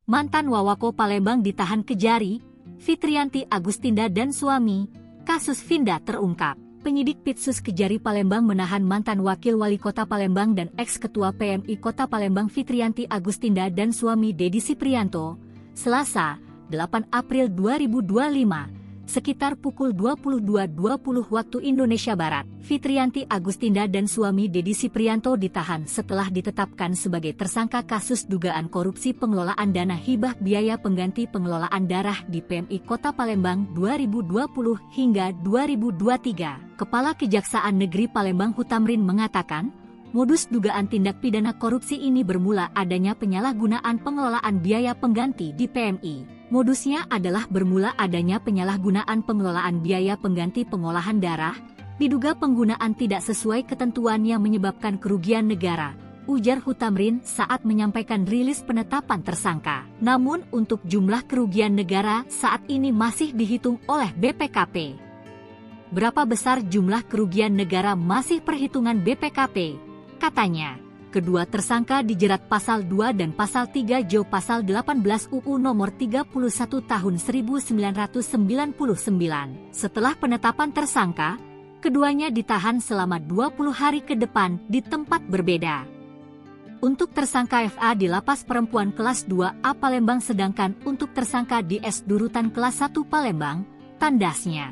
Mantan Wawako Palembang ditahan Kejari, Fitriyanti Agustinda dan suami, kasus Finda terungkap. Penyidik Pitsus Kejari Palembang menahan mantan Wakil Wali Kota Palembang dan ex-ketua PMI Kota Palembang Fitriyanti Agustinda dan suami Dedi Siprianto, Selasa, 8 April 2025, sekitar pukul 22.20 waktu Indonesia Barat. Fitriyanti Agustinda dan suami Dedi Siprianto ditahan setelah ditetapkan sebagai tersangka kasus dugaan korupsi pengelolaan dana hibah biaya pengganti pengelolaan darah di PMI Kota Palembang 2020 hingga 2023. Kepala Kejaksaan Negeri Palembang Hutamrin mengatakan, modus dugaan tindak pidana korupsi ini bermula adanya penyalahgunaan pengelolaan biaya pengganti di PMI. Modusnya adalah bermula adanya penyalahgunaan pengelolaan biaya pengganti pengolahan darah, diduga penggunaan tidak sesuai ketentuan yang menyebabkan kerugian negara, ujar Hutamrin saat menyampaikan rilis penetapan tersangka. Namun untuk jumlah kerugian negara saat ini masih dihitung oleh BPKP. Berapa besar jumlah kerugian negara masih perhitungan BPKP, katanya. Kedua tersangka dijerat pasal 2 dan pasal 3 Jo pasal 18 UU nomor 31 tahun 1999. Setelah penetapan tersangka, keduanya ditahan selama 20 hari ke depan di tempat berbeda. Untuk tersangka FA di Lapas Perempuan kelas 2A Palembang sedangkan untuk tersangka di S Durutan kelas 1 Palembang, tandasnya